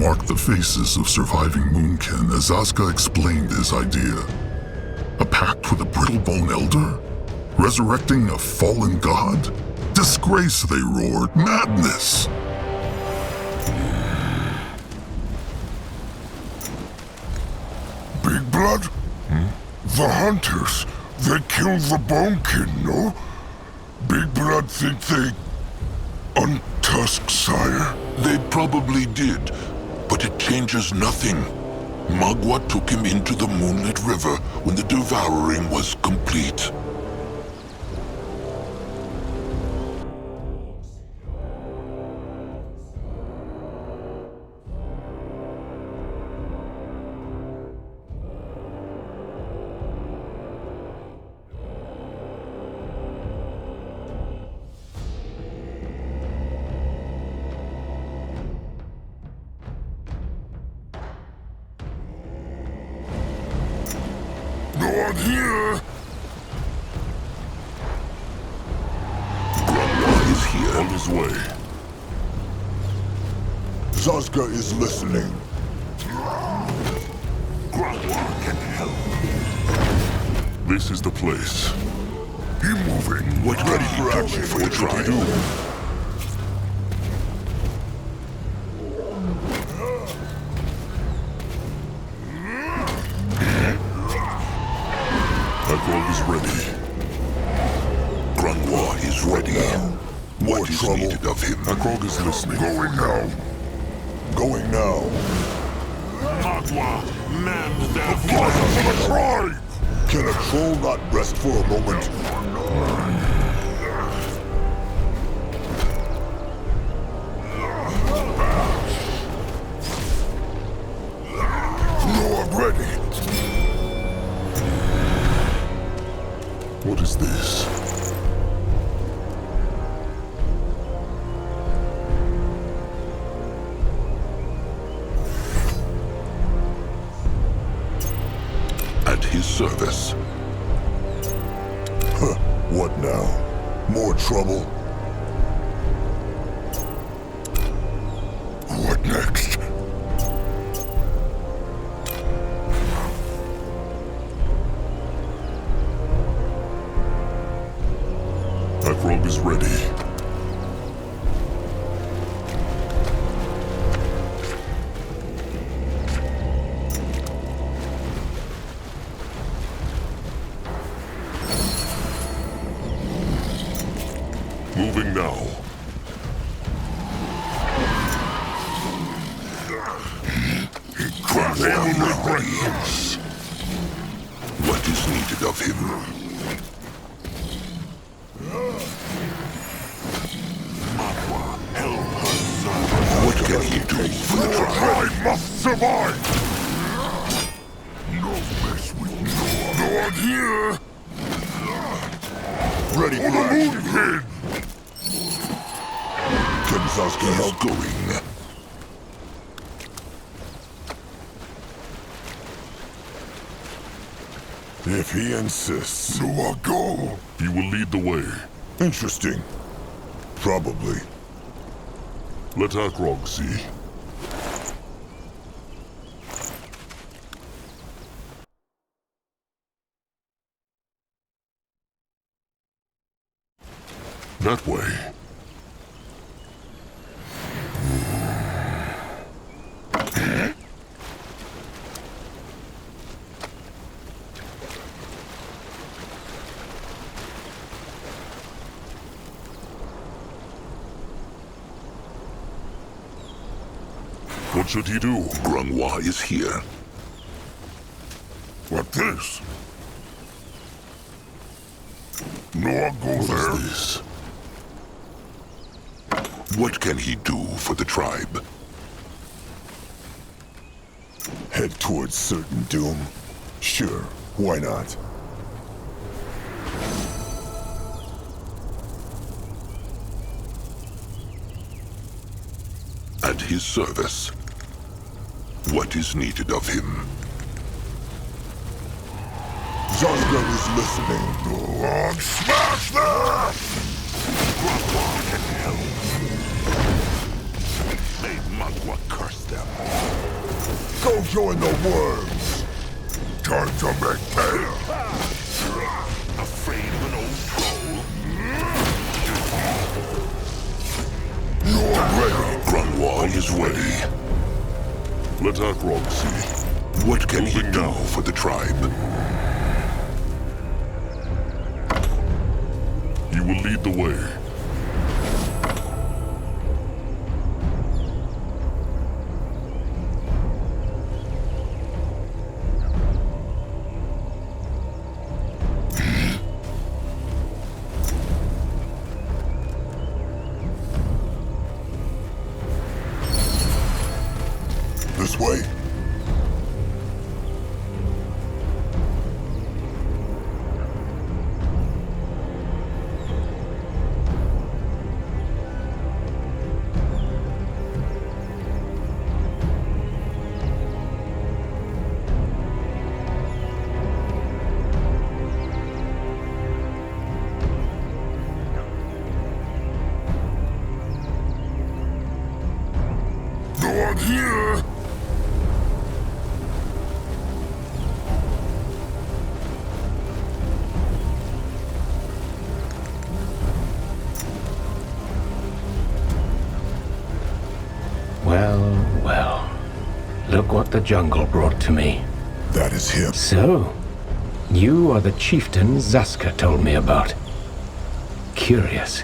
marked the faces of surviving Moonkin as Asuka explained his idea. A pact with a brittle-bone elder? Resurrecting a fallen god? Disgrace, they roared. Madness! Big Blood? The hunters. They killed the Bonekin, no? Big Blood think they untusked Sire? They probably did, but it changes nothing. Magua took him into the Moonlit River when the devouring was complete. No one here! Grandma is here. On his way. Zazka is listening. Grandma can help. This is the place. He moving. What can he do action for the tribe? Grog is ready. Grandma is ready. What is trouble. needed of him? Grog is listening. Going now. Going now. Magua, man that Fire for the tribe! Can a troll not rest for a moment? No, I'm ready. What is this? at his service. Huh, what now? More trouble? What next? That robe is ready. Moving now. What is needed of him? What can he do for the tribe? I must survive! No mess with no one here! Ready for the moon, kid! Kenzaski is going. If he insists, so I'll go. He will lead the way. Interesting. Probably. Let Akrog see. That way. What should he do? Grunwa is here. What this? No, I'll go What there. is this? What can he do for the tribe? Head towards certain doom. Sure, why not? At his service. What is needed of him? Zazga is listening. Go on, smash them! May Magua curse them. Go join the worms. Time to make pay. Afraid of an old troll? You're ready. Grungwald is ready. Let Akrog see. What can he do for the tribe? He will lead the way. This way. No one here. Well, well. Look what the jungle brought to me. That is him. So, you are the chieftain Zaska told me about. Curious.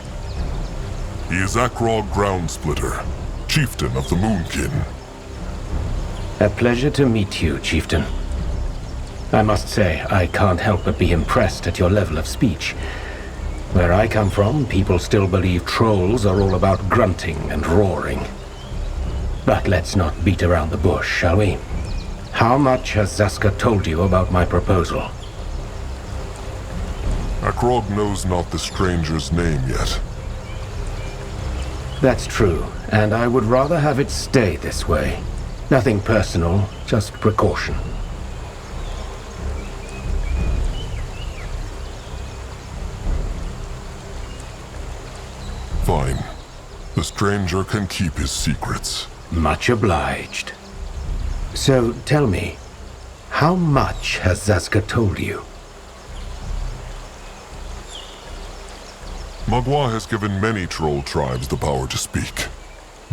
He is Akrog Groundsplitter, chieftain of the Moonkin. A pleasure to meet you, chieftain. I must say, I can't help but be impressed at your level of speech. Where I come from, people still believe trolls are all about grunting and roaring. But let's not beat around the bush, shall we? How much has Zaska told you about my proposal? Akrog knows not the stranger's name yet. That's true, and I would rather have it stay this way. Nothing personal, just precaution. Fine. The stranger can keep his secrets. Much obliged. So, tell me, how much has Zaska told you? Magua has given many troll tribes the power to speak.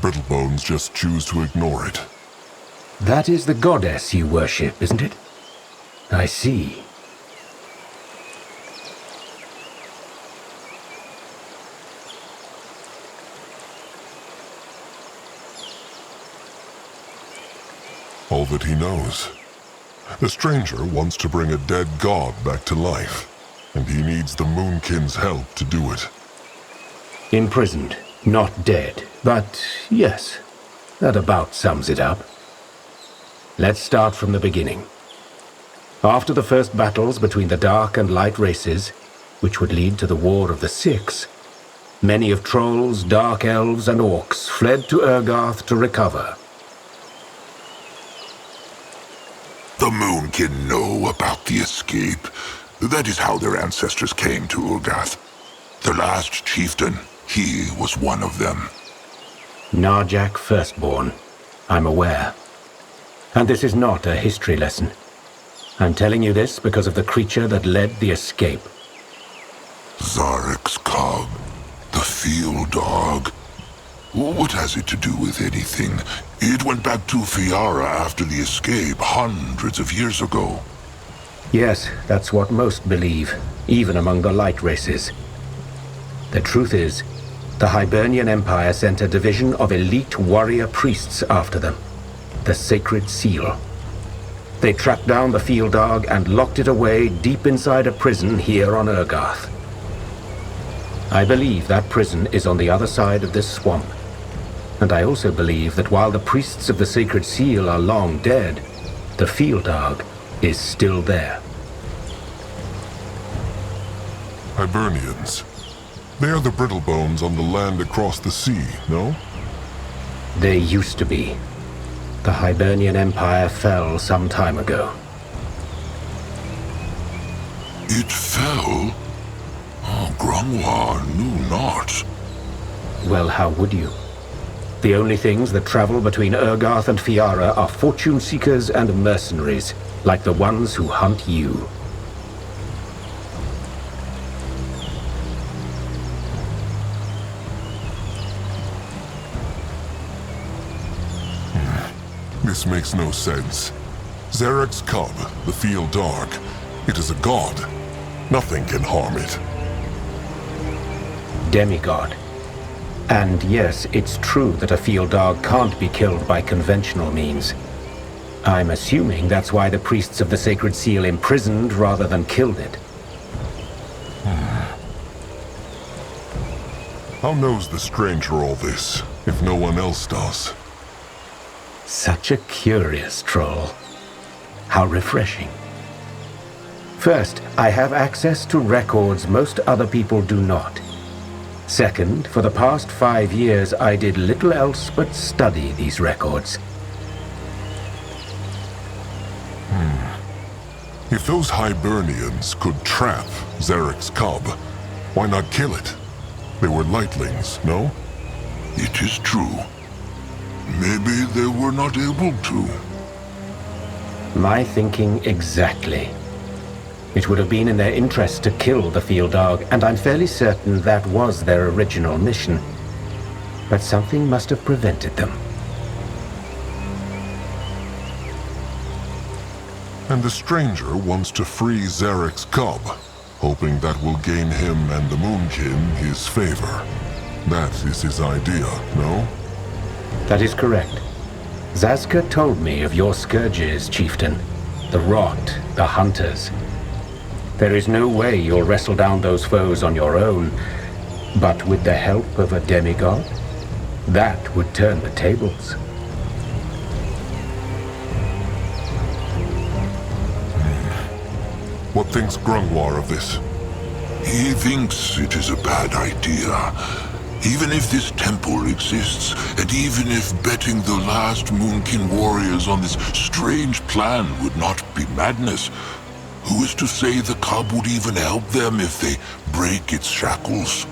Brittlebones just choose to ignore it. That is the goddess you worship, isn't it? I see. All that he knows. The stranger wants to bring a dead god back to life, and he needs the Moonkin's help to do it. Imprisoned, not dead, but yes, that about sums it up. Let's start from the beginning. After the first battles between the dark and light races, which would lead to the War of the Six, many of trolls, dark elves, and orcs fled to Urgarth to recover. The Moonkin know about the escape. That is how their ancestors came to Urgath. The last chieftain, he was one of them. Narjak Firstborn. I'm aware. And this is not a history lesson. I'm telling you this because of the creature that led the escape. Zarek's cub, the field dog. What has it to do with anything? It went back to Fiara after the escape, hundreds of years ago. Yes, that's what most believe, even among the light races. The truth is, the Hibernian Empire sent a division of elite warrior priests after them, the Sacred Seal. They tracked down the field dog and locked it away deep inside a prison here on Urgarth. I believe that prison is on the other side of this swamp. And I also believe that while the priests of the Sacred Seal are long dead, the field dog is still there. Hibernians. They are the Brittlebones on the land across the sea, no? They used to be. The Hibernian Empire fell some time ago. It fell? Oh, Grungwa knew not. Well, how would you? the only things that travel between Urgarth and Fiara are fortune seekers and mercenaries, like the ones who hunt you. This makes no sense. Zarek's cub, the Field Dark, it is a god. Nothing can harm it. Demigod. And yes, it's true that a field dog can't be killed by conventional means. I'm assuming that's why the priests of the Sacred Seal imprisoned rather than killed it. How knows the stranger all this, if no one else does? Such a curious troll. How refreshing. First, I have access to records most other people do not. Second, for the past 5 years, I did little else but study these records. If those Hibernians could trap Zarek's cub, why not kill it? They were lightlings, no? It is true. Maybe they were not able to. My thinking exactly. It would have been in their interest to kill the field dog, and I'm fairly certain that was their original mission. But something must have prevented them. And the stranger wants to free Zarek's cub, hoping that will gain him and the Moonkin his favor. That is his idea, no? That is correct. Zazka told me of your scourges, chieftain. The rot, the hunters. There is no way you'll wrestle down those foes on your own, but with the help of a demigod, that would turn the tables. What thinks Grungwar of this? He thinks it is a bad idea. Even if this temple exists, and even if betting the last Moonkin warriors on this strange plan would not be madness, who is to say the cub would even help them if they break its shackles?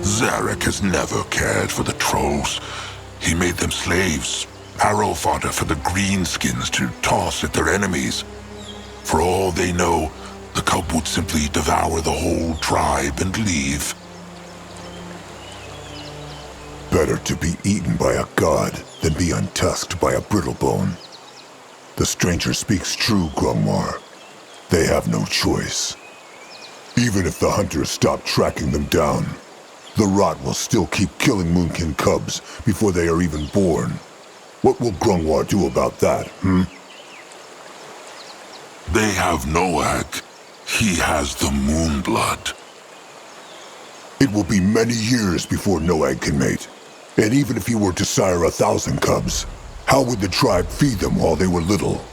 Zarek has never cared for the trolls. He made them slaves, arrow fodder for the greenskins to toss at their enemies. For all they know, the cub would simply devour the whole tribe and leave. Better to be eaten by a god than be untusked by a brittlebone. The stranger speaks true, Grungwar. They have no choice. Even if the hunters stop tracking them down, the rot will still keep killing Moonkin cubs before they are even born. What will Grungwar do about that, They have Noag. He has the Moonblood. It will be many years before Noag can mate. And even if he were to sire 1,000 cubs, how would the tribe feed them while they were little?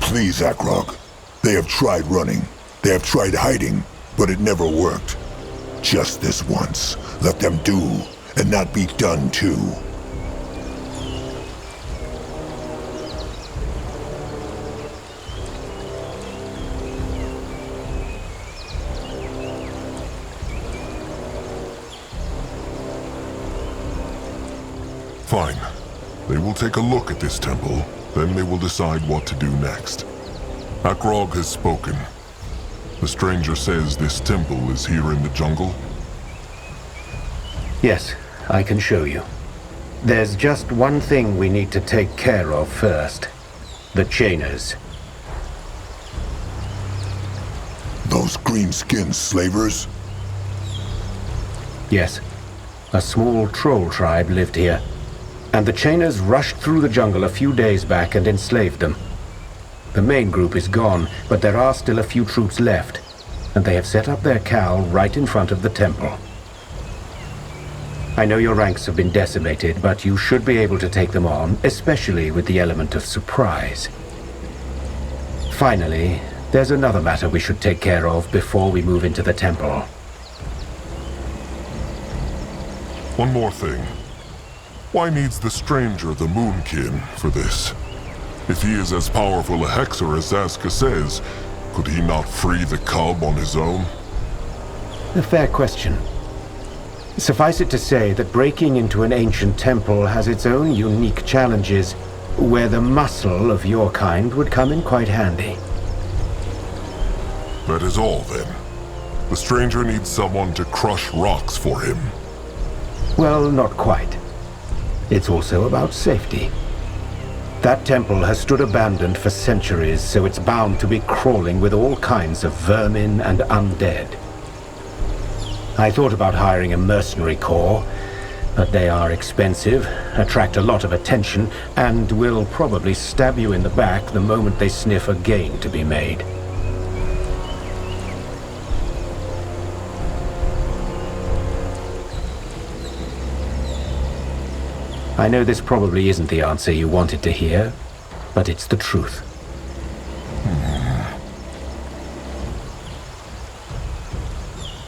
Please, Akrog. They have tried running. They have tried hiding, but it never worked. Just this once, let them do, and not be done too. Fine. They will take a look at this temple, then they will decide what to do next. Akrog has spoken. The stranger says this temple is here in the jungle? Yes, I can show you. There's just one thing we need to take care of first. The chainers. Those green-skinned slavers? Yes. A small troll tribe lived here. And the chainers rushed through the jungle a few days back and enslaved them. The main group is gone, but there are still a few troops left, and they have set up their cowl right in front of the temple. I know your ranks have been decimated, but you should be able to take them on, especially with the element of surprise. Finally, there's another matter we should take care of before we move into the temple. One more thing. Why needs the stranger the Moonkin for this? If he is as powerful a hexer as Zazka says, could he not free the cub on his own? A fair question. Suffice it to say that breaking into an ancient temple has its own unique challenges, where the muscle of your kind would come in quite handy. That is all, then. The stranger needs someone to crush rocks for him. Well, not quite. It's also about safety. That temple has stood abandoned for centuries, so it's bound to be crawling with all kinds of vermin and undead. I thought about hiring a mercenary corps, but they are expensive, attract a lot of attention, and will probably stab you in the back the moment they sniff a gain to be made. I know this probably isn't the answer you wanted to hear, but it's the truth.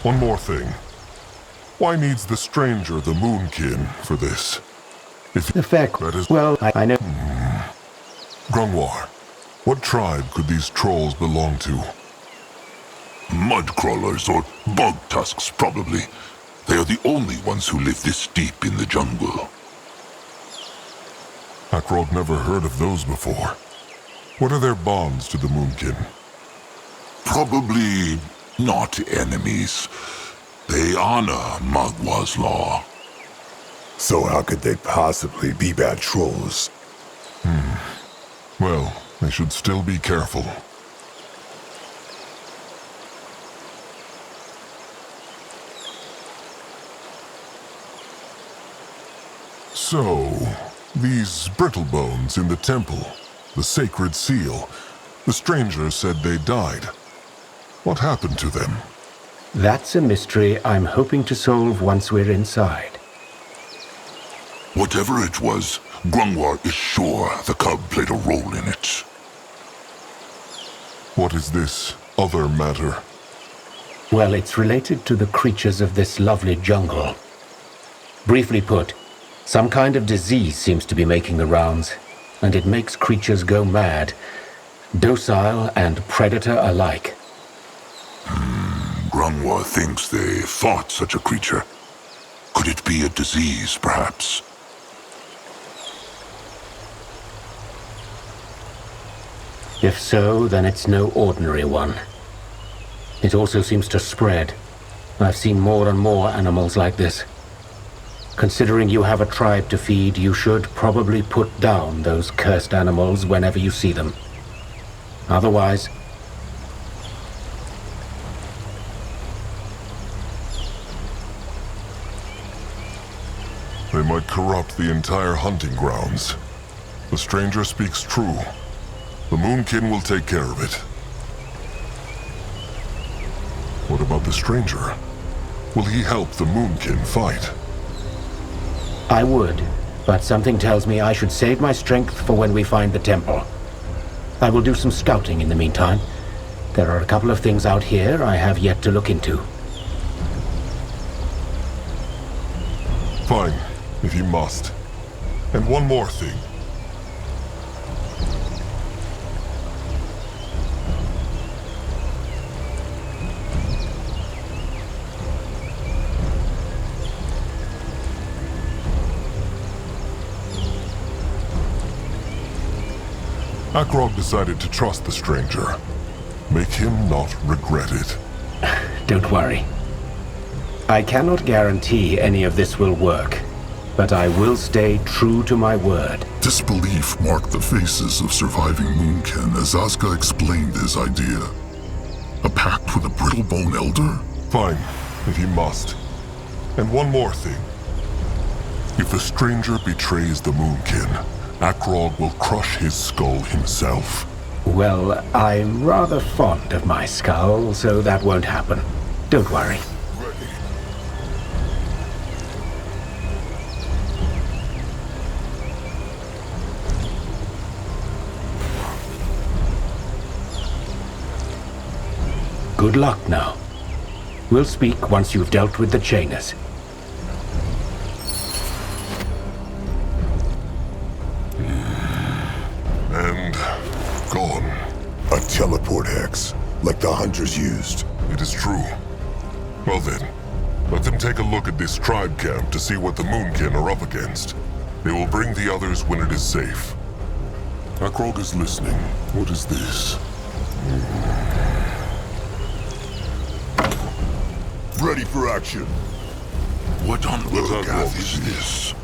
One more thing. Why needs the stranger the Moonkin for this? If The fair that is... Well, I know... Grungwar, what tribe could these trolls belong to? Mud crawlers or bog tusks, probably. They are the only ones who live this deep in the jungle. Akrog never heard of those before. What are their bonds to the Moonkin? Probably not enemies. They honor Magwa's law. So how could they possibly be bad trolls? Well, they should still be careful. So, these brittle bones in the temple, the sacred seal, the stranger said they died. What happened to them? That's a mystery I'm hoping to solve once we're inside. Whatever it was, Grungwar is sure the cub played a role in it. What is this other matter? Well, it's related to the creatures of this lovely jungle. Briefly put, some kind of disease seems to be making the rounds, and it makes creatures go mad, docile and predator alike. Grungwar thinks they fought such a creature. Could it be a disease, perhaps? If so, then it's no ordinary one. It also seems to spread. I've seen more and more animals like this. Considering you have a tribe to feed, you should probably put down those cursed animals whenever you see them. Otherwise... They might corrupt the entire hunting grounds. The stranger speaks true. The Moonkin will take care of it. What about the stranger? Will he help the Moonkin fight? I would, but something tells me I should save my strength for when we find the temple. I will do some scouting in the meantime. There are a couple of things out here I have yet to look into. Fine, if you must. And one more thing. Akrog decided to trust the stranger. Make him not regret it. Don't worry. I cannot guarantee any of this will work, but I will stay true to my word. Disbelief marked the faces of surviving Moonkin as Asuka explained his idea. A pact with a brittle-bone elder? Fine, if you must. And one more thing. If the stranger betrays the Moonkin, Akrog will crush his skull himself. Well, I'm rather fond of my skull, so that won't happen. Don't worry. Good luck now. We'll speak once you've dealt with the chainers. And gone. A teleport hex, like the hunters used. It is true. Well then, let them take a look at this tribe camp to see what the Moonkin are up against. They will bring the others when it is safe. Akrog is listening. What is this? Ready for action. What on earth is this?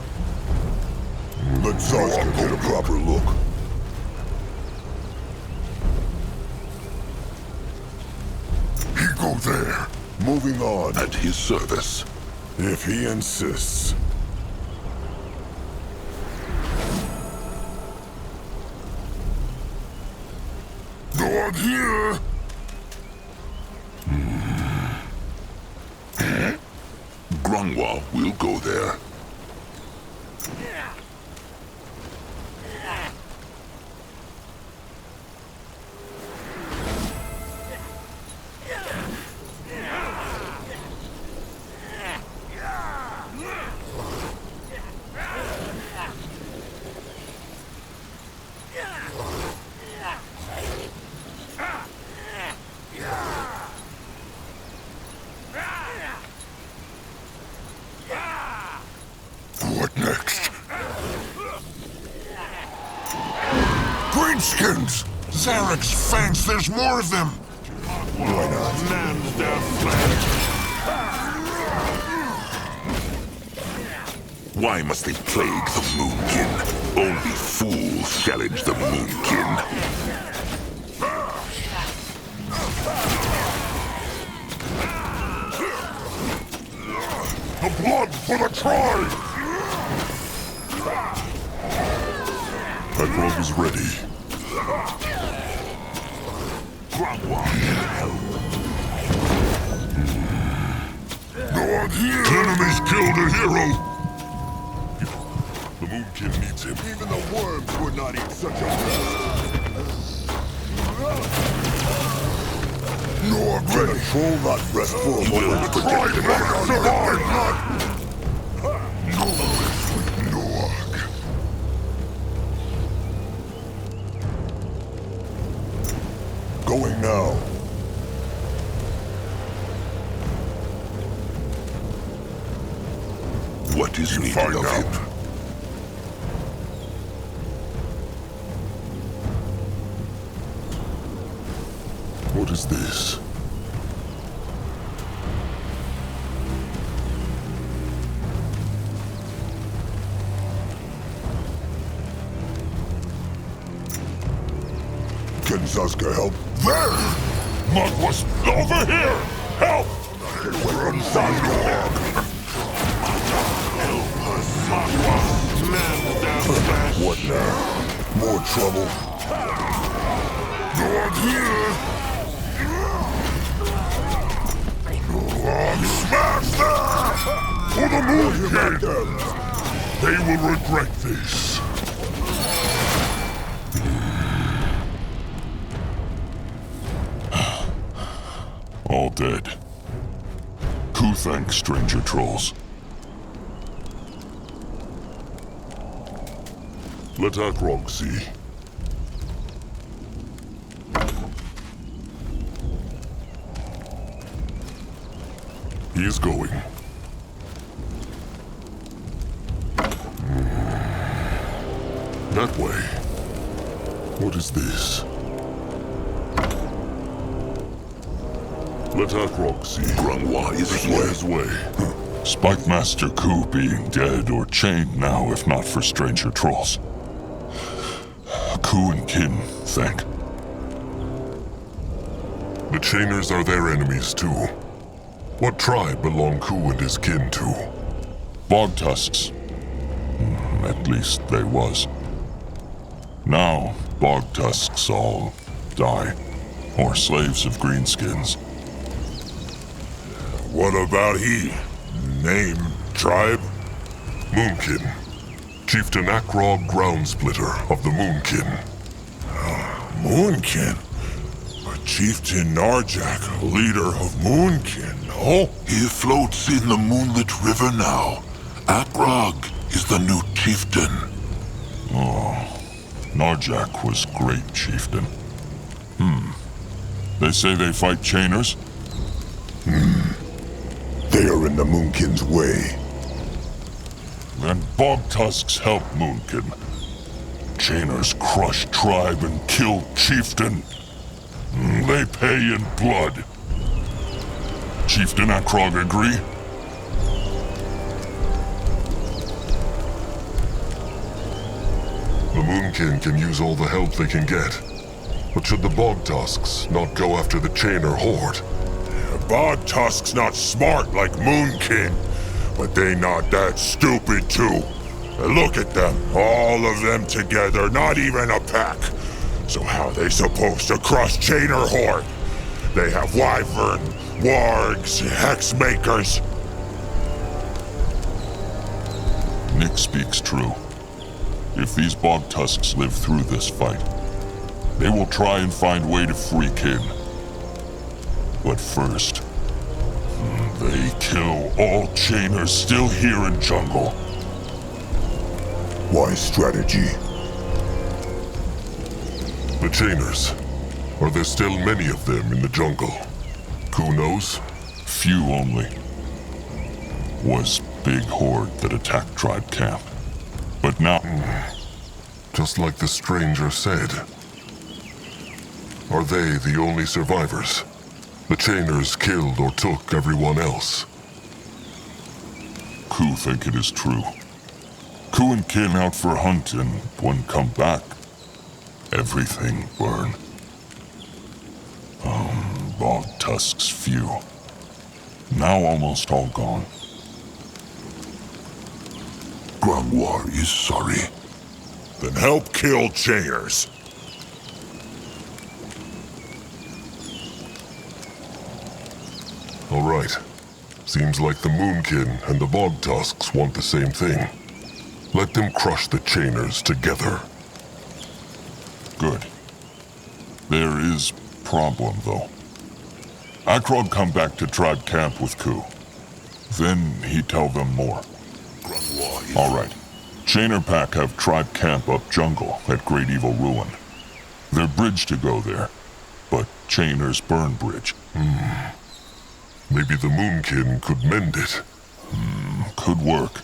Let Zaska get a proper look. He go there. Moving on. At his service. If he insists. Go on here. Grungwa will go there. What next? Greenskins! Zarek's fangs, there's more of them! Why not? Man's their flesh. Why must they plague the Moonkin? Only fools challenge the Moonkin. The blood for the tribe! Akrog is ready. Go on here! Enemies killed a hero! The Moonkin needs him. Even the worms would not eat such a mess. You're ready! The troll not rest for a moment. The tribe must survive! Noak. Going now. What is needed Find of out. him? What is this? Can Zaska help? There! Mugwas, over here! Help! From Zaska. What now? More trouble? Go on here! Go on, smash them! For the Moonkin! They will regret this. All dead. Who thanks stranger trolls? Let Akrog see. He is going. That way. What is this? Let Akrog see. Grungwa is This here. way, his way. Spike Master Ku being dead or chained now if not for stranger trolls. Ku and kin, thank. The Chainers are their enemies too. What tribe belong Ku and his kin to? Bog tusks. At least they was. Now, bog tusks all die. Or slaves of greenskins. What about he? Name, tribe? Moonkin. Chieftain Akrog Groundsplitter of the Moonkin. Moonkin? A chieftain Narjak, a leader of Moonkin, no? He floats in the moonlit river now. Akrog is the new chieftain. Narjak was great chieftain. They say they fight chainers? They are in the Moonkin's way. Then Bog Tusks help Moonkin. Chainers crush tribe and kill chieftain. They pay in blood. Chieftain Akrog agree? The Moonkin can use all the help they can get. But should the Bog Tusks not go after the Chainer horde? Bog Tusk's not smart like Moonkin, but they not that stupid too. Look at them, all of them together, not even a pack. So how they supposed to crush Chainer horde? They have wyvern, wargs, hex makers. Nick speaks true. If these Bog Tusks live through this fight, they will try and find way to free Kin. But first, they kill all Chainers still here in jungle. Wise strategy. The Chainers. Are there still many of them in the jungle? Who knows? Few only. Was big horde that attacked tribe camp. But now... Just like the stranger said. Are they the only survivors? The Chainers killed or took everyone else. Ku think it is true. Ku and Kin out for hunt, and when come back, everything burn. Bog Tusks few. Now almost all gone. Grungwar is sorry. Then help kill Chainers. All right. Seems like the Moonkin and the Bog Tusks want the same thing. Let them crush the Chainers together. Good. There is problem, though. Akrog come back to tribe camp with Ku. Then he tell them more. All right. Chainer pack have tribe camp up jungle at Great Evil Ruin. Their bridge to go there, but Chainers burn bridge. Maybe the Moonkin could mend it. Could work.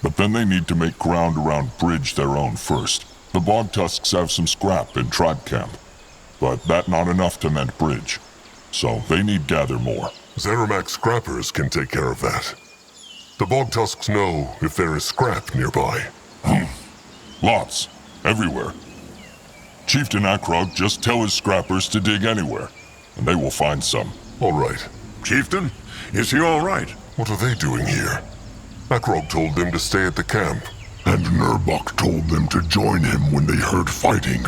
But then they need to make ground around bridge their own first. The Bog Tusks have some scrap in tribe camp, but that not enough to mend bridge. So they need gather more. Zeramak scrappers can take care of that. The Bog Tusks know if there is scrap nearby. Lots. Everywhere. Chieftain Akrog just tell his scrappers to dig anywhere, and they will find some. All right. Chieftain, is he all right? What are they doing here? Akrog told them to stay at the camp. And Nurbok told them to join him when they heard fighting.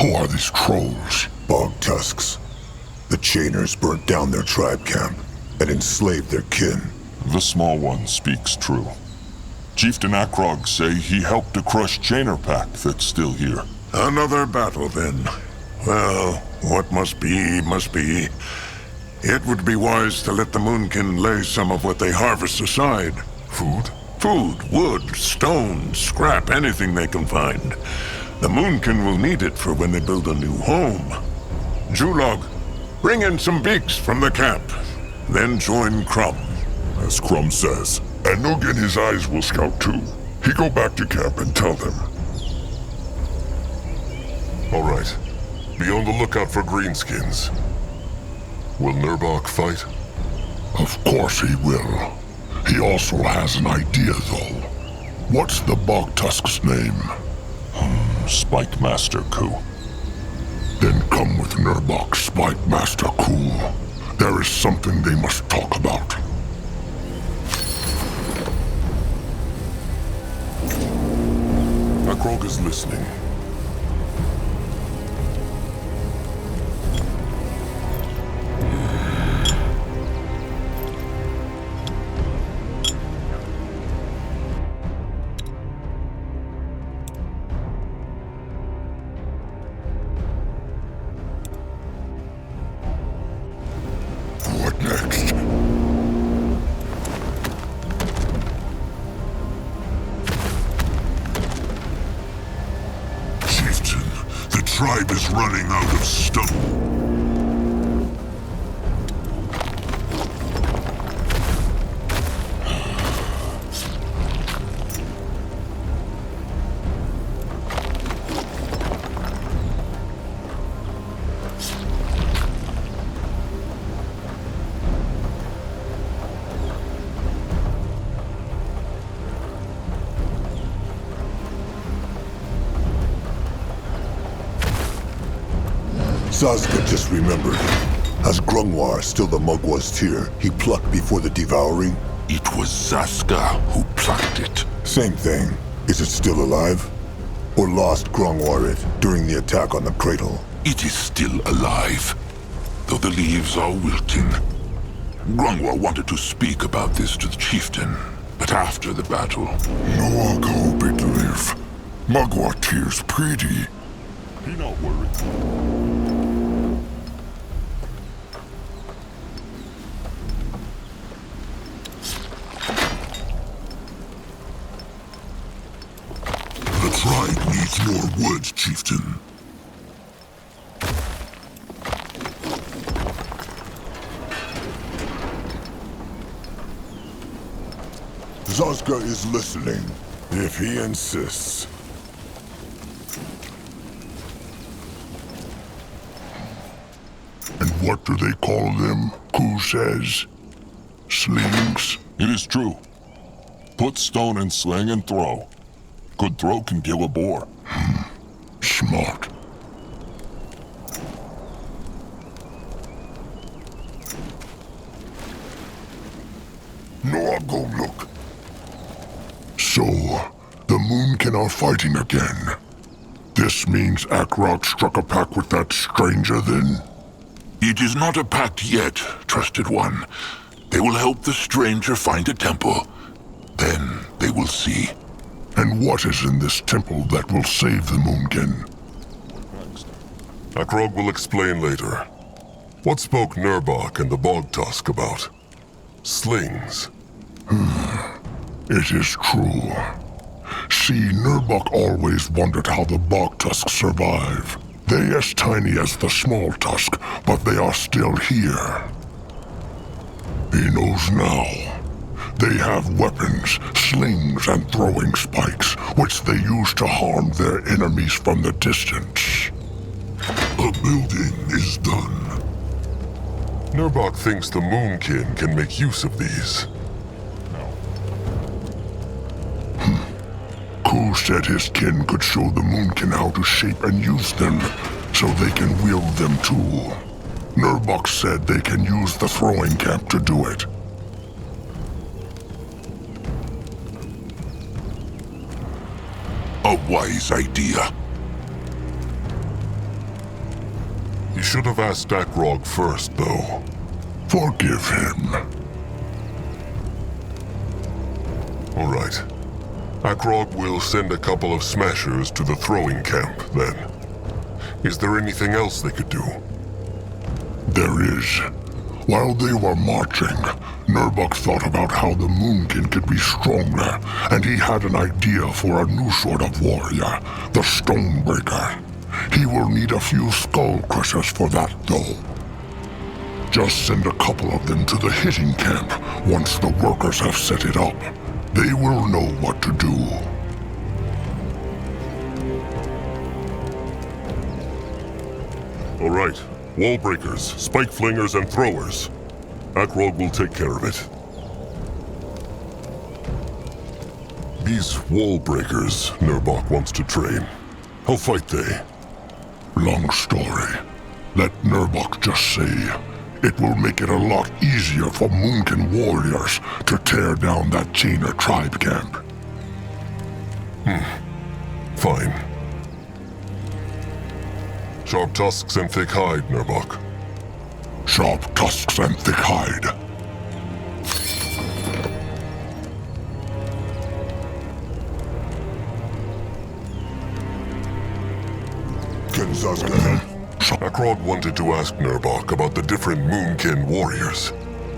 Who are these trolls? Bog Tusks. The Chainers burnt down their tribe camp and enslaved their kin. The small one speaks true. Chieftain Akrog say he helped to crush Chainer pack that's still here. Another battle, then. Well, what must be, must be. It would be wise to let the Moonkin lay some of what they harvest aside. Food? Food, wood, stone, scrap, anything they can find. The Moonkin will need it for when they build a new home. Julog, bring in some beaks from the camp. Then join Crumb. As Crumb says. And Noog and his eyes will scout too. He go back to camp and tell them. All right. Be on the lookout for greenskins. Will Nurbok fight? Of course he will. He also has an idea, though. What's the Bog Tusk's name? Spike Master Ku. Then come with Nurbok, Spike Master Ku. There is something they must talk about. Akrog is listening. What next? Chieftain, the tribe is running out of stone. Sazka just remembered. As Grungwar still the Mugwaz tier he plucked before the devouring? It was Zaska who plucked it. Same thing. Is it still alive? Or lost Grungwar it during the attack on the cradle? It is still alive, though the leaves are wilting. Grungwar wanted to speak about this to the chieftain, but after the battle... No go bit live. Mugwar tears pretty. He not worried. The tribe needs more wood, chieftain. Zazka is listening, if he insists. And what do they call them, Ku says? Slings? It is true. Put stone in sling and throw. Good throw can kill a boar. Smart. No, I'll go look. So, the Moonkin are fighting again. This means Akrog struck a pact with that stranger then? It is not a pact yet, trusted one. They will help the stranger find a temple. Then they will see. And what is in this temple that will save the Moonkin? Akrog will explain later. What spoke Nurbok and the Bog Tusk about? Slings. It is true. See, Nurbok always wondered how the Bog Tusk survive. They as tiny as the small tusk, but they are still here. He knows now. They have weapons, slings, and throwing spikes, which they use to harm their enemies from the distance. The building is done. Nurbok thinks the Moonkin can make use of these. Ku said his kin could show the Moonkin how to shape and use them, so they can wield them too. Nurbok said they can use the throwing camp to do it. A wise idea. You should have asked Akrog first, though. Forgive him. All right. Akrog will send a couple of smashers to the throwing camp, then. Is there anything else they could do? There is. While they were marching, Nurbok thought about how the Moonkin could be stronger, and he had an idea for a new sort of warrior, the Stonebreaker. He will need a few skull crushers for that, though. Just send a couple of them to the hitting camp once the workers have set it up. They will know what to do. All right. Wall breakers, spike flingers, and throwers. Akrog will take care of it. These wall breakers Nurbok wants to train. How fight they? Long story. Let Nurbok just say, it will make it a lot easier for Moonkin warriors to tear down that Chainer tribe camp. Fine. Sharp tusks and thick hide, Nurbok. Sharp tusks and thick hide. Can Zazka help? Akrog wanted to ask Nurbok about the different Moonkin warriors.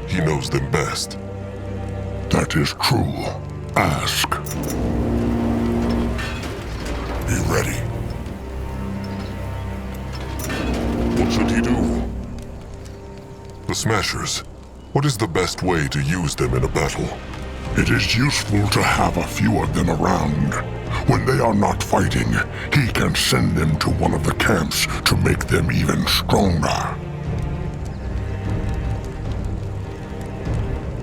He knows them best. That is true. Ask. Be ready. What should he do? The Smashers. What is the best way to use them in a battle? It is useful to have a few of them around. When they are not fighting, he can send them to one of the camps to make them even stronger.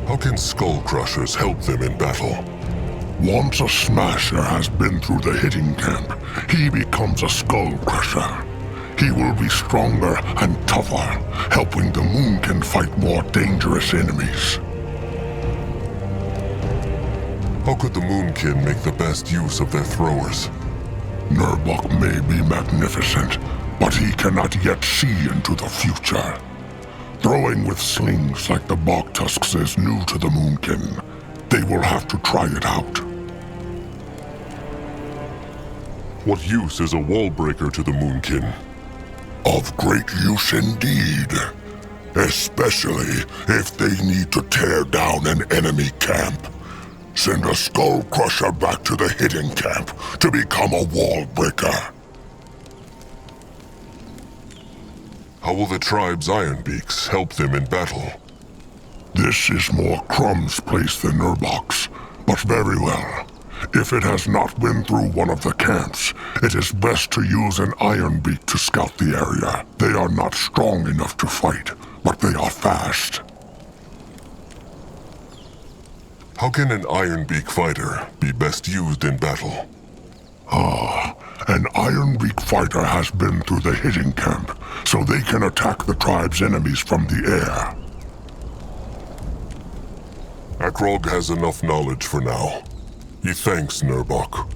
How can Skull Crushers help them in battle? Once a Smasher has been through the hitting camp, he becomes a Skull Crusher. He will be stronger and tougher, helping the Moonkin fight more dangerous enemies. How could the Moonkin make the best use of their throwers? Nurbok may be magnificent, but he cannot yet see into the future. Throwing with slings like the Bog Tusks is new to the Moonkin. They will have to try it out. What use is a wall breaker to the Moonkin? Of great use indeed. Especially if they need to tear down an enemy camp. Send a Skull Crusher back to the hidden camp to become a wall breaker. How will the tribe's Ironbeaks help them in battle? This is more Crumb's place than Nurbok's, but very well. If it has not been through one of the camps, it is best to use an Ironbeak to scout the area. They are not strong enough to fight, but they are fast. How can an Ironbeak fighter be best used in battle? An Ironbeak fighter has been through the hidden camp, so they can attack the tribe's enemies from the air. Akrog has enough knowledge for now. He thanks Nurbok.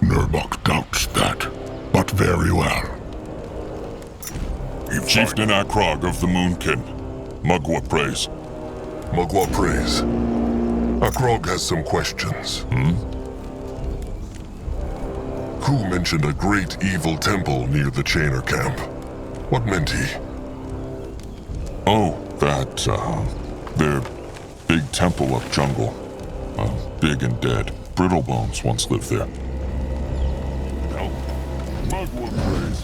Nurbok doubts that, but very well. Chieftain Akrog of the Moonkin. Mugwa praise. Mugwa praise. Akrog has some questions. Ku mentioned a great evil temple near the Chainer camp. What meant he? Oh, that, their big temple up jungle. Big and dead. Brittlebones once lived there. Mugwa praise.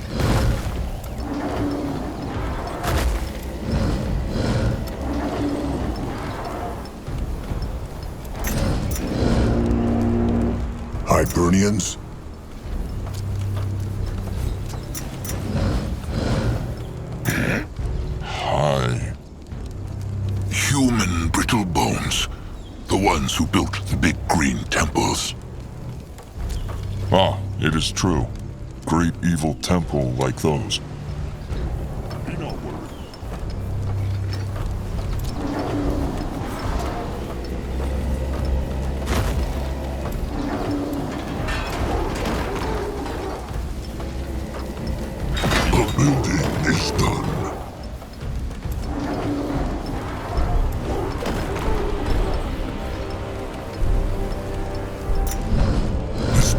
Hibernians? Human brittle bones. The ones who built the big green temples. Ah, it is true. Great evil temple like those. The building is done.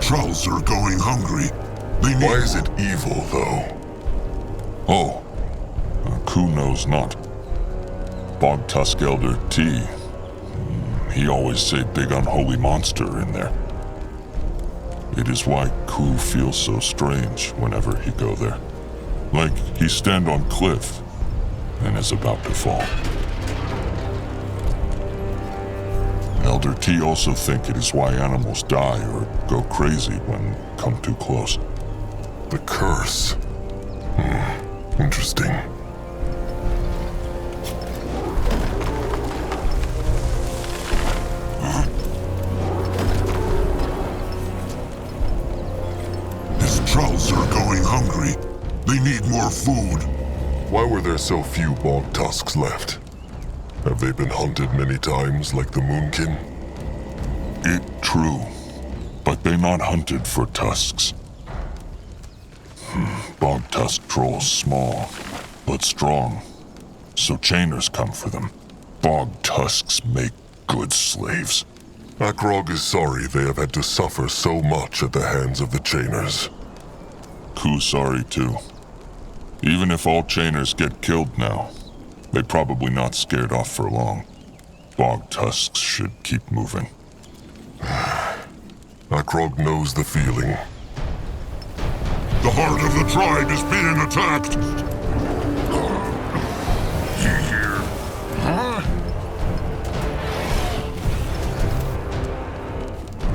Trolls are going hungry. They need... Why is it evil, though? Oh, Ku knows not. Bog Tusk Elder T. He always say big unholy monster in there. It is why Ku feels so strange whenever he go there. Like he stand on cliff and is about to fall. Elder T also think it is why animals die or go crazy when come too close. The curse. Interesting. These trolls are going hungry. They need more food. Why were there so few Bog Tusks left? Have they been hunted many times like the Moonkin? It true, but they not hunted for tusks. Bog Tusk trolls small, but strong, so chainers come for them. Bog Tusks make good slaves. Akrog is sorry they have had to suffer so much at the hands of the chainers. Ku sorry too. Even if all chainers get killed now, they probably not scared off for long. Bog Tusks should keep moving. Akrog knows the feeling. The heart of the tribe is being attacked. Here.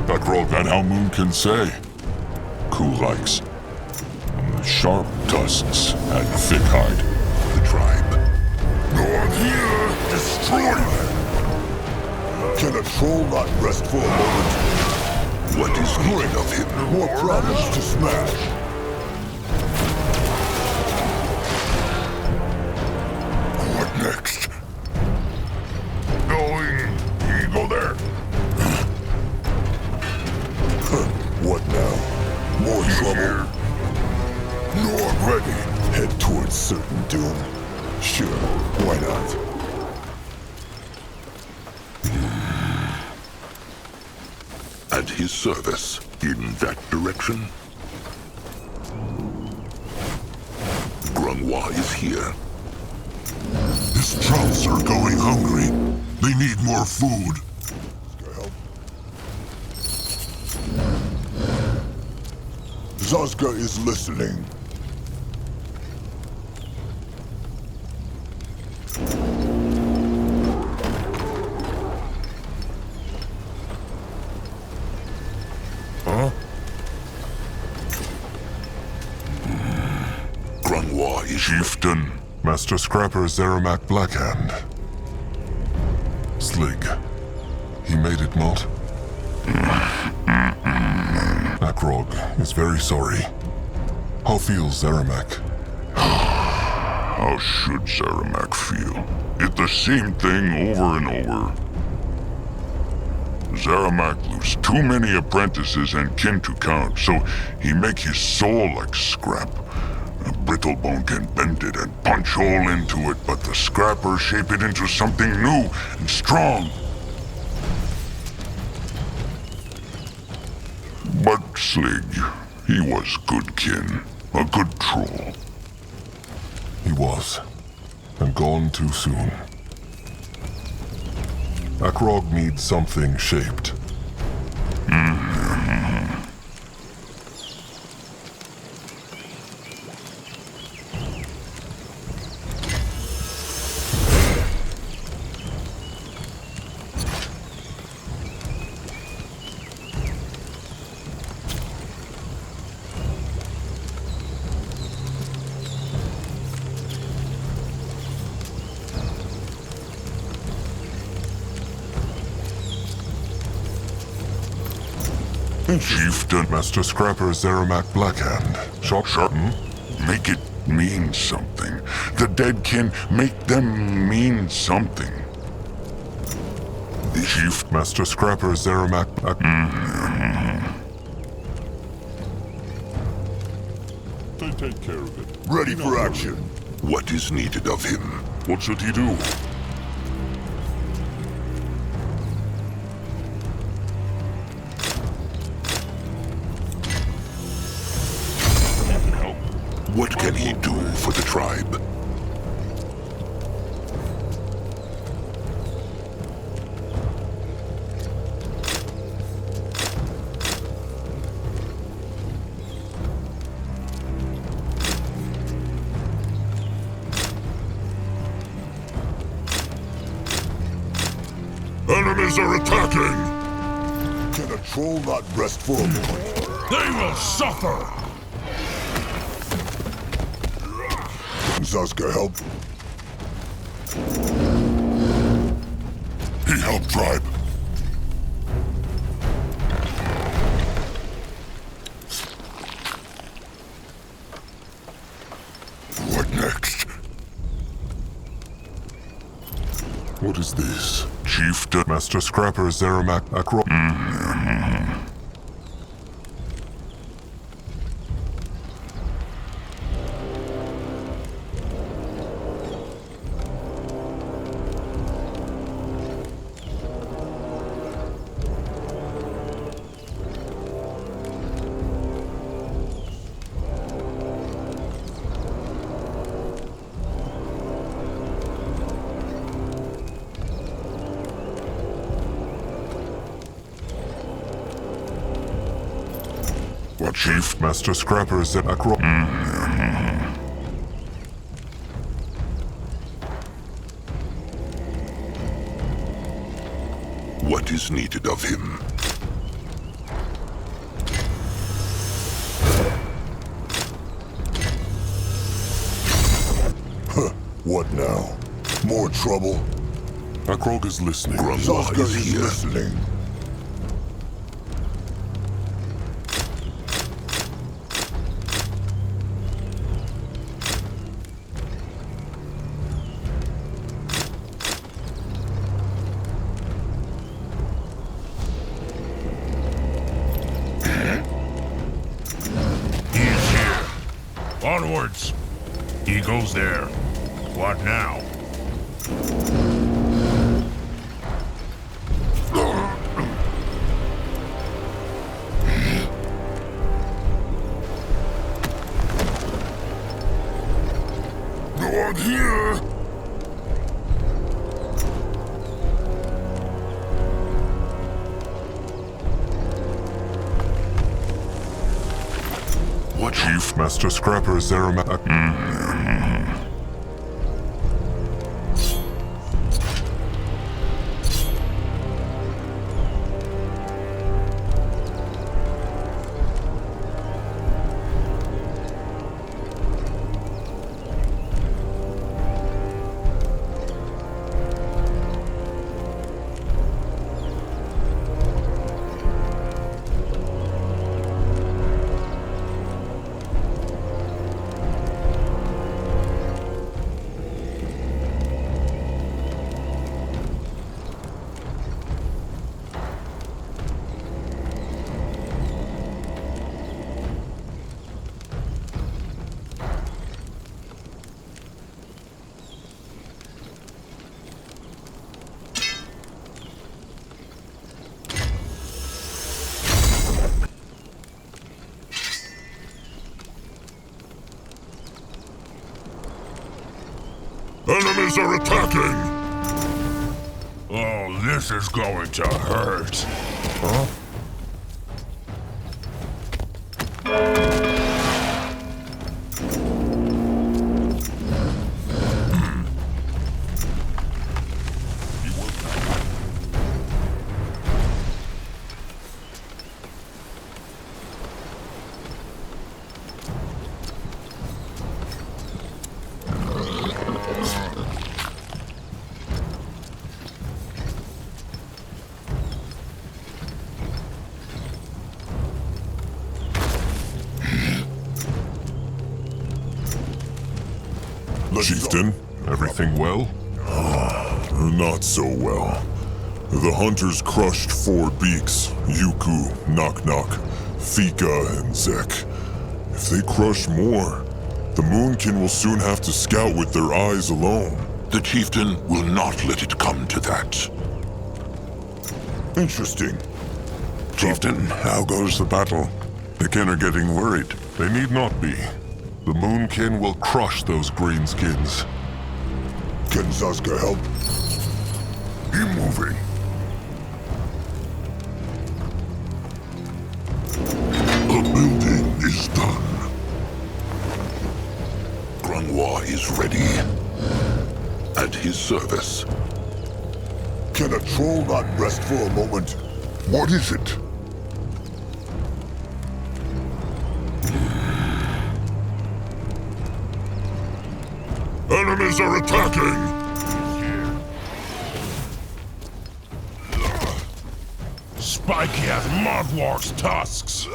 Akrog, that how Moon can say. Ku likes. Sharp tusks and thick hide. The tribe. North here, destroy them. Can a troll not rest for a moment? What is needed of him? More problems to smash. certain doom? Sure, why not? At his service, in that direction. Grunwa is here. His trolls are going hungry. They need more food. Zazka is listening. Grunwa is Chieftain, Master Scrapper Zeramak Blackhand. Slig. He made it not. Akrog is very sorry. How feels Zeramak? How should Zeramak feel? It's the same thing over and over. Zeramak lose too many apprentices and kin to count, so he make his soul like scrap. A brittle bone can bend it and punch hole into it, but the scrapper shape it into something new and strong. But Slig, he was good kin, a good troll. He was, and gone too soon. Akrog needs something shaped. Chieftain, Master Scrapper Zeramak Blackhand. Sharp. Make it mean something. The dead kin, make them mean something. The chief, Master Scrapper Zeramak They take care of it. Ready for action. what is needed of him? What should he do? What can he do for the tribe? Enemies are attacking! Can a troll not rest for a moment? They will suffer! Zazka help? He helped tribe. What next? What is this? Chieftain, Master Scrapper Zeramak Akrog. what chief? Master Scrapper Zeramak. What is needed of him? What now? More trouble? Akrog is listening. Grunwa Zazka is is here. listening. Onwards! He goes there. What now? Go on here! What Chief Master Scrapper Zerama... Enemies are attacking! Oh, this is going to hurt. Huh? Chieftain, everything well? Not so well. The hunters crushed 4 beaks, Yuku, Knock Knock, Fika, and Zek. If they crush more, the Moonkin will soon have to scout with their eyes alone. The chieftain will not let it come to that. Interesting. Chieftain, how goes the battle? The kin are getting worried. They need not be. The Moonkin will crush those greenskins. Can Zaska help? Be moving. The building is done. Grunwa is ready. At his service. Can a troll not rest for a moment? What is it? Enemies are attacking! Spiky has Mudwark's tusks.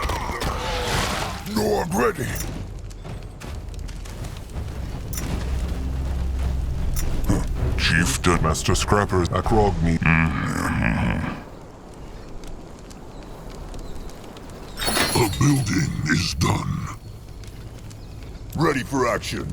Nord ready. Chieftain, Master Scrapper, Akrogni. The building is done. Ready for action.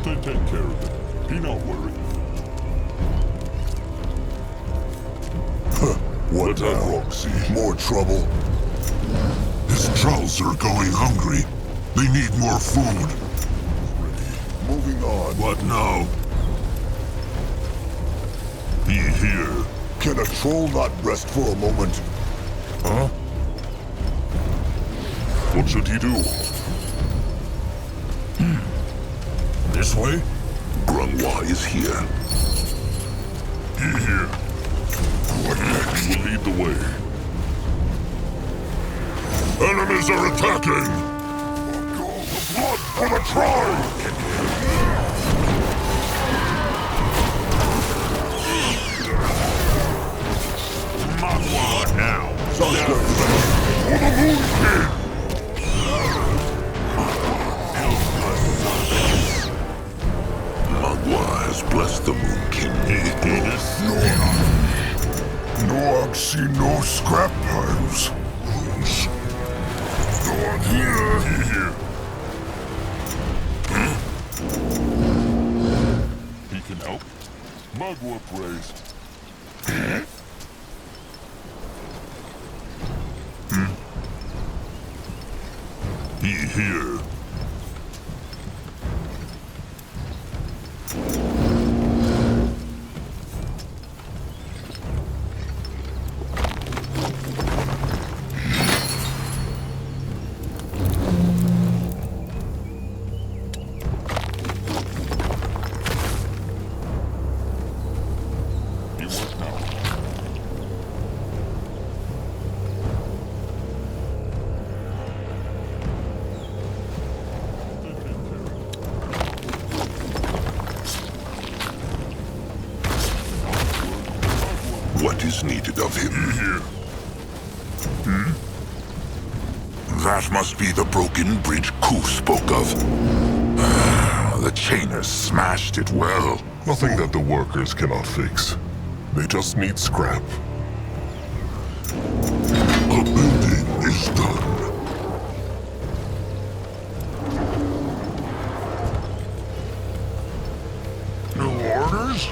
They take care of it. Be not worried. What now? More trouble? His trolls are going hungry. They need more food. Moving on. What now? Be here. Can a troll not rest for a moment? Huh? What should he do? This way? Grunwa is here. He here. He will lead the way. Enemies are attacking! Blood for the tribe! What now? Zazka is For the Moon King! Magua has blessed the Moon King. Noag see no scrap piles. Here. He can help. Magua prays. He here. You work now. What is needed of him? Here. That must be the broken bridge Ku spoke of. The chainers smashed it well. Nothing that the workers cannot fix. They just need scrap. A building is done. New orders?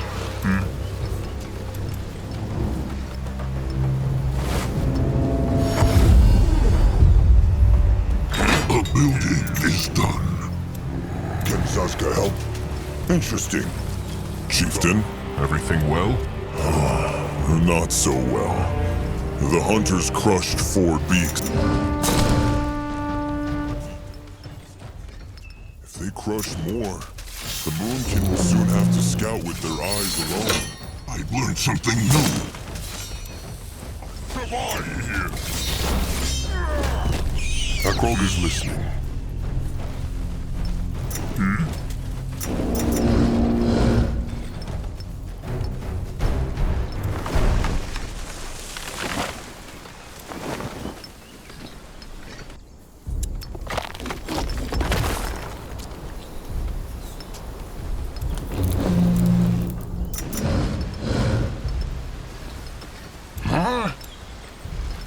A building is done. Can Zazka help? Interesting. Chieftain, everything well? Not so well. The hunters crushed 4 beaks. If they crush more, the Moonkin will soon have to scout with their eyes alone. I've learned something new. Survive here. Akrog is listening.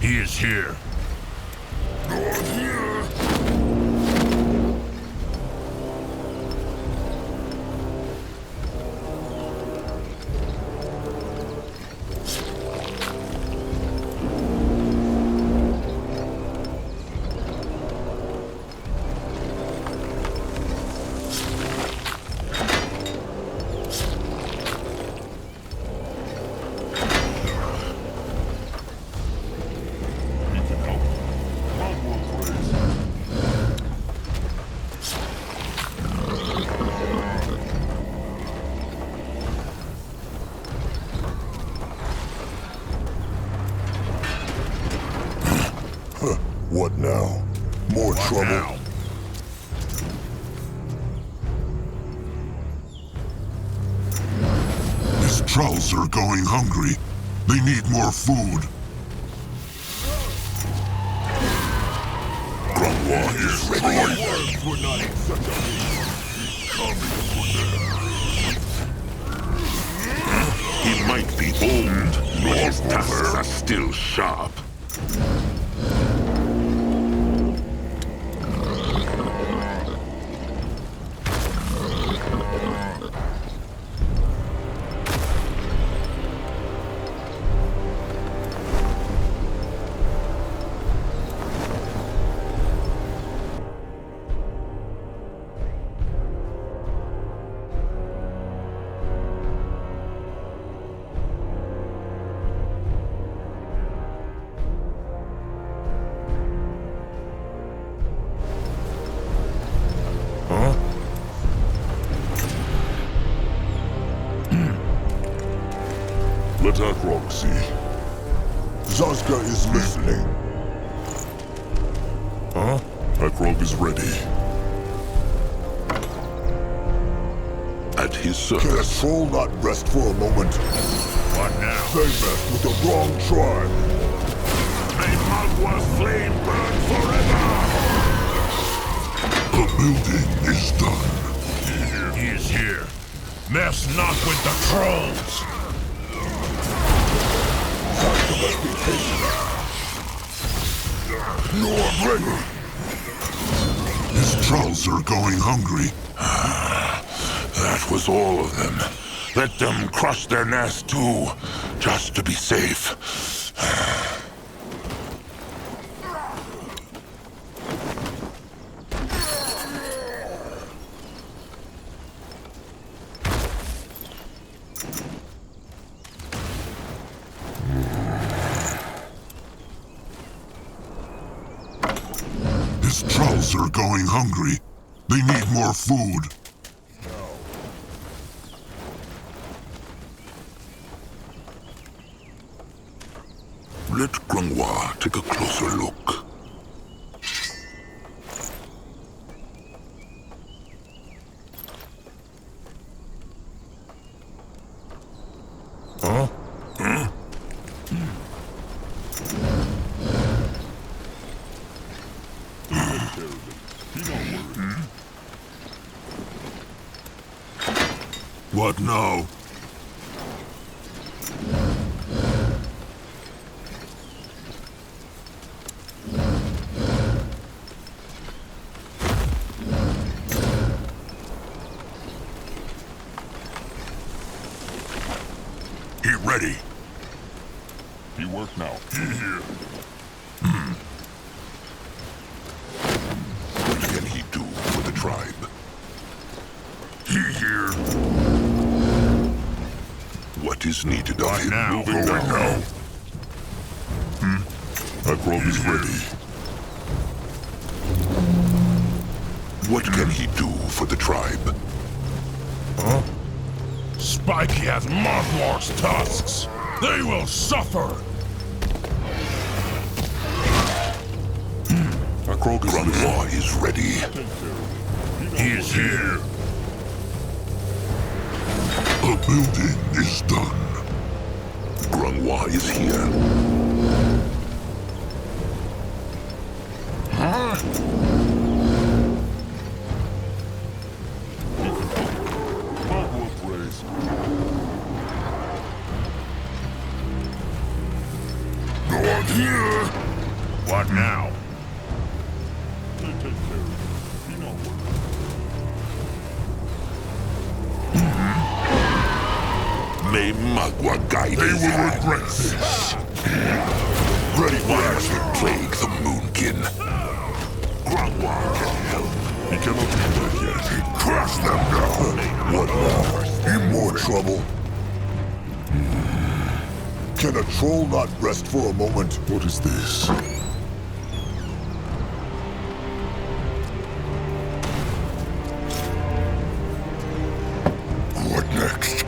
He is here. Not here. He can help. Magua prays. What now? More trouble? Now. His trolls are going hungry. They need more food. Grumwa is ready. He might be old, but his tusks are still sharp. Let Akrog see. Zazka is listening. Akrog is ready. At his Can a service. troll not rest for a moment? What now? They messed with the wrong tribe. May Magwa's flame burn forever! The building is done. He is here. Mess not with the trolls! Saska must be patient. You're ready. His trolls are going hungry. That was all of them. Let them crush their nest too, just to be safe. His trolls are going hungry. They need more food. Let Grunwa take a closer look. Huh? What now? He ready. He work now. Here. What can he do for the tribe? He here. What is needed of him? now? Moving now. Akrog is ready. What can he do for the tribe? Spiky has Marthwar's tusks! They will suffer! Akrog is Grunwa is ready. He is here! The building is done. Grunwa is here. No one here. What now? May Magwa guide They his will hand. regret this. Ready fires that plague the Moonkin. Grunwa can help. He cannot do that yet. Crush them now. What now? In more trouble? Can a troll not rest for a moment? What is this? What next?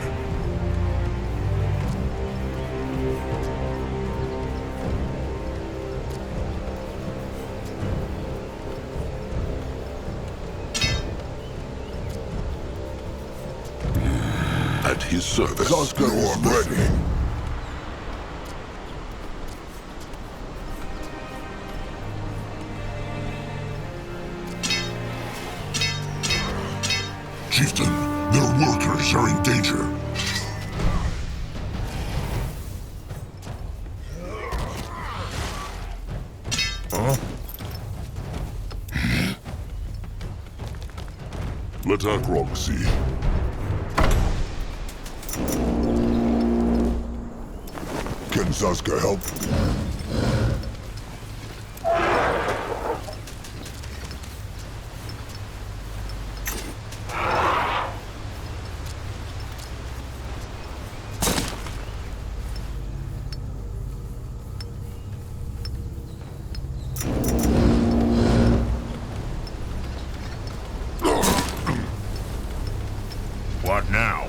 At his service. Saska is ready. Chieftain, their workers are in danger. Let Akrog see. Can Saska help? What now?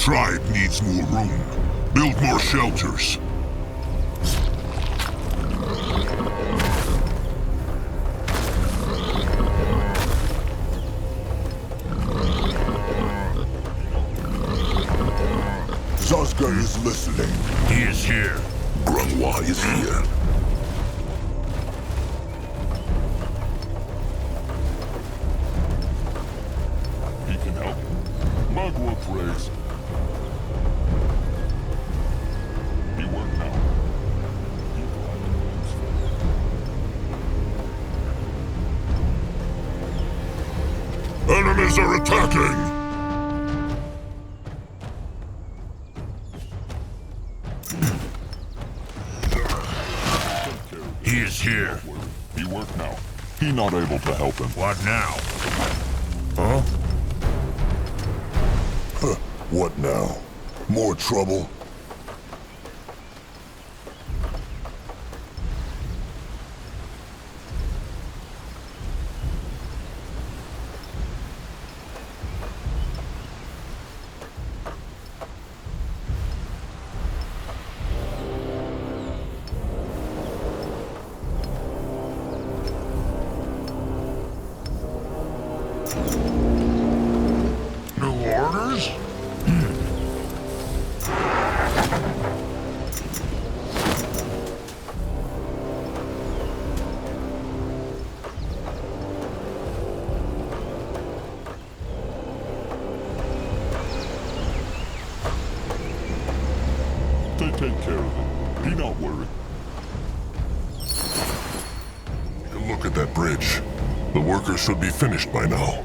tribe needs more room. Build more shelters. Zaska is listening. He is here. Grunwa is here. He can help. Magua prays. He worked now. Enemies are attacking! He is here. He worked now. He not able to help him. What now? Huh? What now? More trouble? New orders? They take care of him. He not worried. Look at that bridge. The workers should be finished by now.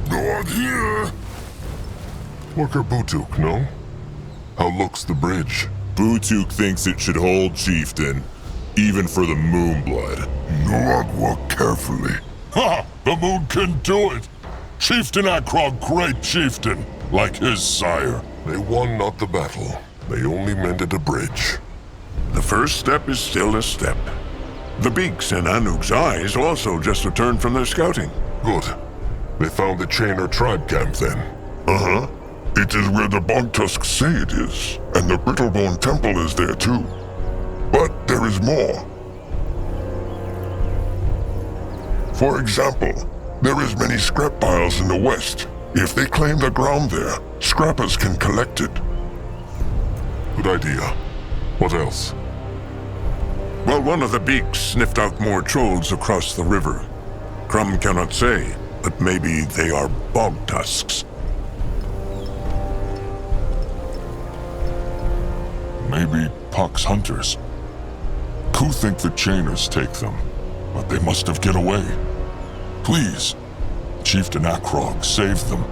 Not here! Worker Butuk, no? How looks the bridge? Butuk thinks it should hold, Chieftain, even for the Moonblood. Nuagwa carefully. Ha! The moon can do it! Chieftain Akrog, great chieftain, like his sire. They won not the battle. They only mended a bridge. The first step is still a step. The beaks in Anuk's eyes also just returned from their scouting. Good. They found the Chainer tribe camp then. Uh-huh. It is where the Bogtusks say it is, and the Brittlebone Temple is there too. But there is more. For example, there is many scrap piles in the west. If they claim the ground there, scrappers can collect it. Good idea. What else? Well, one of the beaks sniffed out more trolls across the river. Crumb cannot say, but maybe they are Bogtusks. Maybe Puck's hunters. Ku think the Chainers take them, but they must have get away. Please, Chieftain Akrog, save them.